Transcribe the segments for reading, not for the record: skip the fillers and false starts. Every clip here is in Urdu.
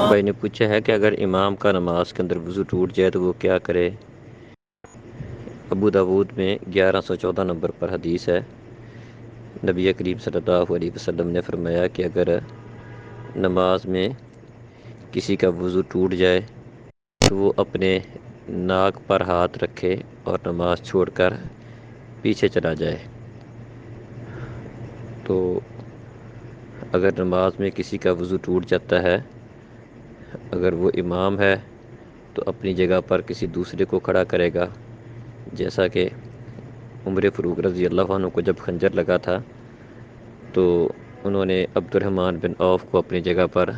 بھائی نے پوچھا ہے کہ اگر امام کا نماز کے اندر وضو ٹوٹ جائے تو وہ کیا کرے؟ ابو داود میں 1114 نمبر پر حدیث ہے، نبی کریم صلی اللہ علیہ وسلم نے فرمایا کہ اگر نماز میں کسی کا وضو ٹوٹ جائے تو وہ اپنے ناک پر ہاتھ رکھے اور نماز چھوڑ کر پیچھے چلا جائے۔ تو اگر نماز میں کسی کا وضو ٹوٹ جاتا ہے، اگر وہ امام ہے تو اپنی جگہ پر کسی دوسرے کو کھڑا کرے گا، جیسا کہ عمر فاروق رضی اللہ عنہ کو جب خنجر لگا تھا تو انہوں نے عبد الرحمن بن عوف کو اپنی جگہ پر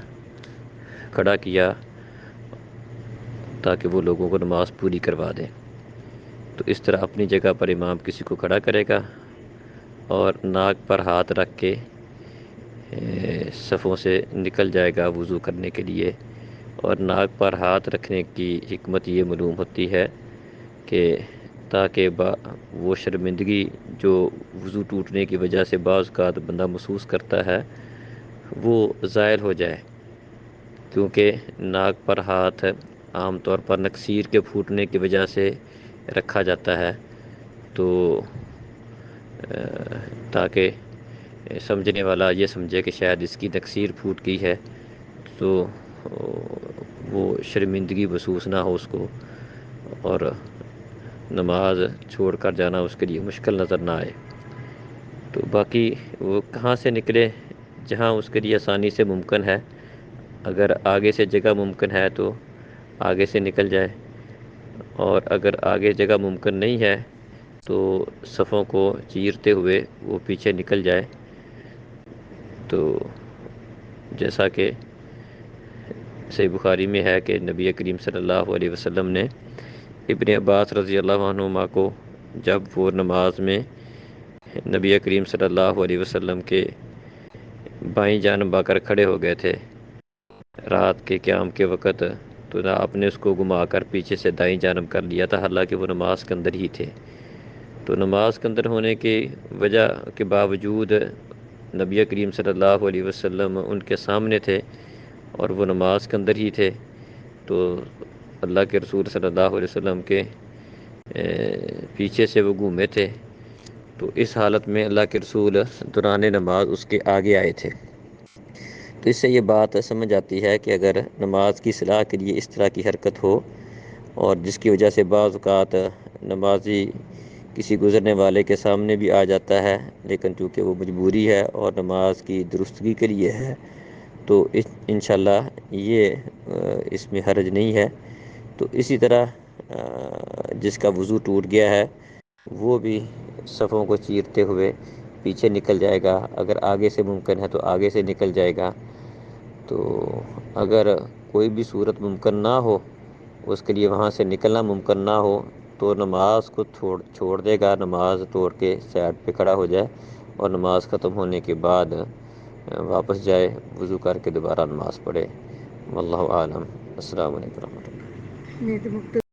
کھڑا کیا تاکہ وہ لوگوں کو نماز پوری کروا دیں۔ تو اس طرح اپنی جگہ پر امام کسی کو کھڑا کرے گا اور ناک پر ہاتھ رکھ کے صفوں سے نکل جائے گا وضو کرنے کے لیے۔ اور ناک پر ہاتھ رکھنے کی حکمت یہ معلوم ہوتی ہے کہ تاکہ وہ شرمندگی جو وضو ٹوٹنے کی وجہ سے بعض اوقات بندہ محسوس کرتا ہے وہ زائل ہو جائے، کیونکہ ناک پر ہاتھ عام طور پر نکسیر کے پھوٹنے کی وجہ سے رکھا جاتا ہے، تو تاکہ سمجھنے والا یہ سمجھے کہ شاید اس کی نکسیر پھوٹ گئی ہے تو وہ شرمندگی محسوس نہ ہو اس کو، اور نماز چھوڑ کر جانا اس کے لیے مشکل نظر نہ آئے۔ تو باقی وہ کہاں سے نکلے جہاں اس کے لیے آسانی سے ممکن ہے، اگر آگے سے جگہ ممکن ہے تو آگے سے نکل جائے، اور اگر آگے جگہ ممکن نہیں ہے تو صفوں کو چیرتے ہوئے وہ پیچھے نکل جائے۔ تو جیسا کہ صحیح بخاری میں ہے کہ نبی کریم صلی اللہ علیہ وسلم نے ابن عباس رضی اللہ عنہما کو جب وہ نماز میں نبی کریم صلی اللہ علیہ وسلم کے بائیں جانب آ کر کھڑے ہو گئے تھے رات کے قیام کے وقت، تو آپ نے اس کو گھما کر پیچھے سے دائیں جانب کر لیا تھا، حالانکہ وہ نماز کے اندر ہی تھے۔ تو نماز کے اندر ہونے کی وجہ کے باوجود نبی کریم صلی اللہ علیہ وسلم ان کے سامنے تھے اور وہ نماز کے اندر ہی تھے، تو اللہ کے رسول صلی اللہ علیہ وسلم کے پیچھے سے وہ گھومے تھے، تو اس حالت میں اللہ کے رسول دوران نماز اس کے آگے آئے تھے۔ تو اس سے یہ بات سمجھ آتی ہے کہ اگر نماز کی اصلاح کے لیے اس طرح کی حرکت ہو اور جس کی وجہ سے بعض اوقات نمازی کسی گزرنے والے کے سامنے بھی آ جاتا ہے، لیکن چونکہ وہ مجبوری ہے اور نماز کی درستگی کے لیے ہے، تو انشاءاللہ یہ اس میں حرج نہیں ہے۔ تو اسی طرح جس کا وضو ٹوٹ گیا ہے وہ بھی صفوں کو چیرتے ہوئے پیچھے نکل جائے گا، اگر آگے سے ممکن ہے تو آگے سے نکل جائے گا۔ تو اگر کوئی بھی صورت ممکن نہ ہو، اس کے لیے وہاں سے نکلنا ممکن نہ ہو، تو نماز کو چھوڑ دے گا، نماز توڑ کے سائڈ پہ کھڑا ہو جائے اور نماز ختم ہونے کے بعد واپس جائے، وضو کر کے دوبارہ نماز پڑھے۔ واللہ اعلم۔ السلام علیکم ورحمۃ اللہ۔